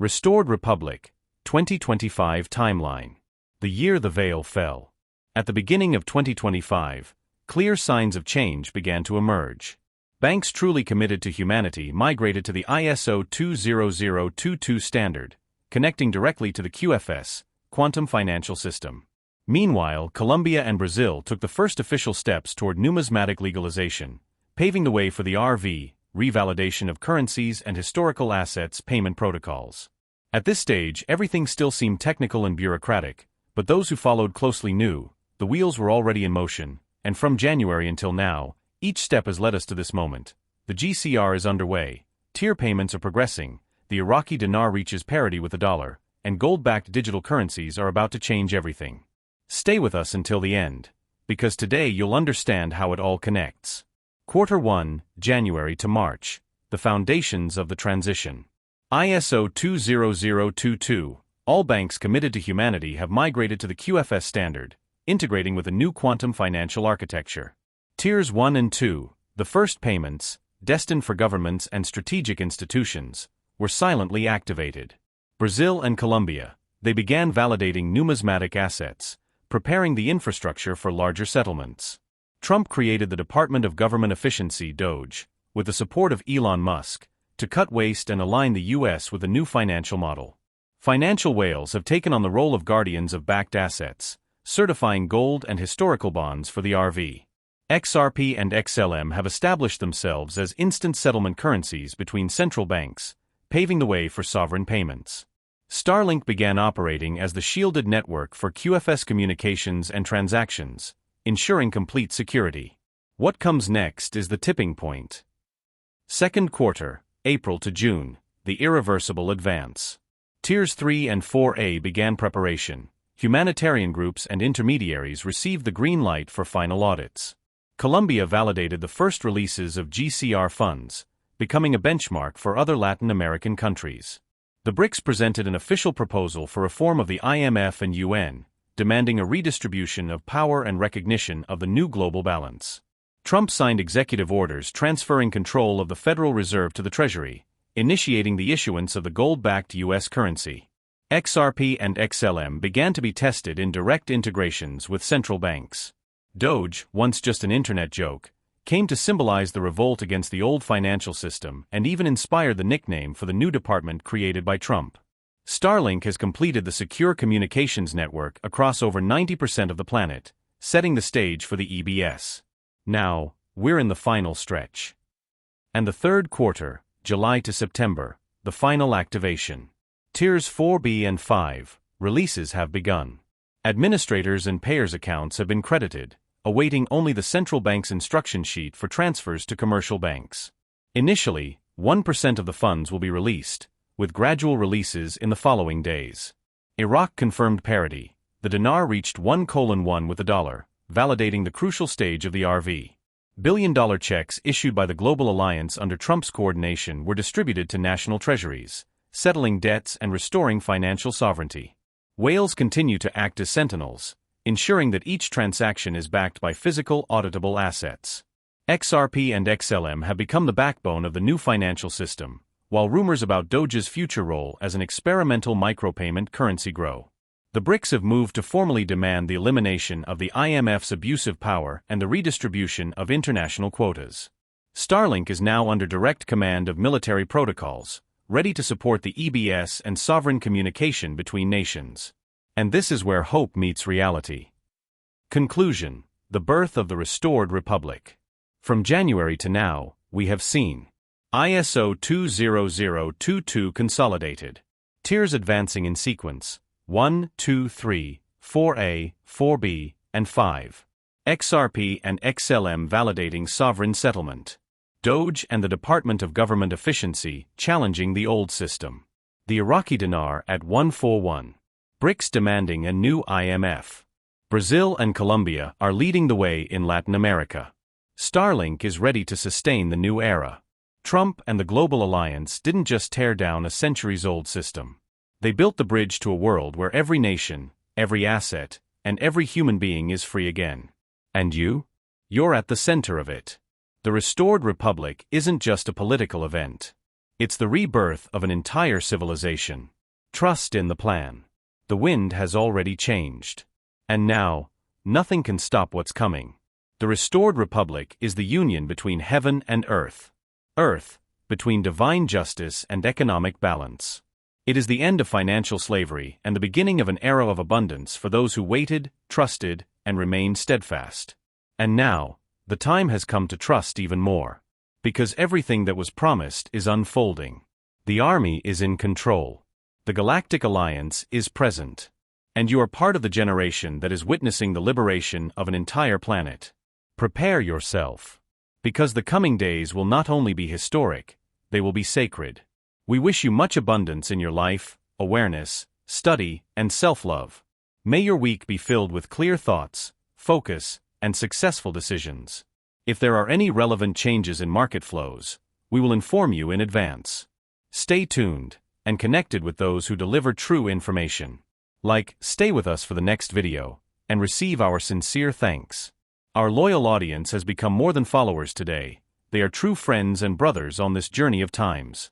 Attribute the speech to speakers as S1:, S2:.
S1: Restored Republic, 2025 Timeline. The year the veil fell. At the beginning of 2025, clear signs of change began to emerge. Banks truly committed to humanity migrated to the ISO 20022 standard, connecting directly to the QFS, Quantum Financial System. Meanwhile, Colombia and Brazil took the first official steps toward numismatic legalization, paving the way for the revalidation of currencies and historical assets payment protocols. At this stage, everything still seemed technical and bureaucratic, but those who followed closely knew the wheels were already in motion, and from January until now, each step has led us to this moment. The GCR is underway, tier payments are progressing, the Iraqi dinar reaches parity with the dollar, and gold-backed digital currencies are about to change everything. Stay with us until the end, because today you'll understand how it all connects. Quarter 1, January to March. The foundations of the transition. ISO 20022. All banks committed to humanity have migrated to the QFS standard, integrating with a new quantum financial architecture. Tiers 1 and 2, the first payments, destined for governments and strategic institutions, were silently activated. Brazil and Colombia. They began validating numismatic assets, preparing the infrastructure for larger settlements. Trump created the Department of Government Efficiency (DOGE), with the support of Elon Musk, to cut waste and align the U.S. with a new financial model. Financial whales have taken on the role of guardians of backed assets, certifying gold and historical bonds for the RV. XRP and XLM have established themselves as instant settlement currencies between central banks, paving the way for sovereign payments. Starlink began operating as the shielded network for QFS communications and transactions, ensuring complete security. What comes next is the tipping point. Second quarter, April to June, the irreversible advance. Tiers 3 and 4A began preparation. Humanitarian groups and intermediaries received the green light for final audits. Colombia validated the first releases of GCR funds, becoming a benchmark for other Latin American countries. The BRICS presented an official proposal for reform of the IMF and UN, demanding a redistribution of power and recognition of the new global balance. Trump signed executive orders transferring control of the Federal Reserve to the Treasury, initiating the issuance of the gold-backed U.S. currency. XRP and XLM began to be tested in direct integrations with central banks. Doge, once just an internet joke, came to symbolize the revolt against the old financial system and even inspired the nickname for the new department created by Trump. Starlink has completed the secure communications network across over 90% of the planet, setting the stage for the EBS. Now, we're in the final stretch. And the third quarter, July to September, the final activation. Tiers 4B and 5, releases have begun. Administrators and payers' accounts have been credited, awaiting only the central bank's instruction sheet for transfers to commercial banks. Initially, 1% of the funds will be released, with gradual releases in the following days. Iraq confirmed parity. The dinar reached 1:1 with the dollar, validating the crucial stage of the RV. Billion-dollar checks issued by the Global Alliance under Trump's coordination were distributed to national treasuries, settling debts and restoring financial sovereignty. Whales continue to act as sentinels, ensuring that each transaction is backed by physical, auditable assets. XRP and XLM have become the backbone of the new financial system, while rumors about Doge's future role as an experimental micropayment currency grow. The BRICS have moved to formally demand the elimination of the IMF's abusive power and the redistribution of international quotas. Starlink is now under direct command of military protocols, ready to support the EBS and sovereign communication between nations. And this is where hope meets reality. Conclusion: the birth of the restored republic. From January to now, we have seen ISO 20022 consolidated. Tiers advancing in sequence: 1, 2, 3, 4A, 4B, and 5. XRP and XLM validating sovereign settlement. Doge and the Department of Government Efficiency challenging the old system. The Iraqi dinar at 141. BRICS demanding a new IMF. Brazil and Colombia are leading the way in Latin America. Starlink is ready to sustain the new era. Trump and the Global Alliance didn't just tear down a centuries-old system. They built the bridge to a world where every nation, every asset, and every human being is free again. And you? You're at the center of it. The restored republic isn't just a political event. It's the rebirth of an entire civilization. Trust in the plan. The wind has already changed. And now, nothing can stop what's coming. The restored republic is the union between heaven and earth. Earth, between divine justice and economic balance. It is the end of financial slavery and the beginning of an era of abundance for those who waited, trusted, and remained steadfast. And now, the time has come to trust even more. Because everything that was promised is unfolding. The army is in control. The Galactic Alliance is present. And you are part of the generation that is witnessing the liberation of an entire planet. Prepare yourself. Because the coming days will not only be historic, they will be sacred. We wish you much abundance in your life, awareness, study, and self-love. May your week be filled with clear thoughts, focus, and successful decisions. If there are any relevant changes in market flows, we will inform you in advance. Stay tuned and connected with those who deliver true information. Stay with us for the next video, and receive our sincere thanks. Our loyal audience has become more than followers today. They are true friends and brothers on this journey of times.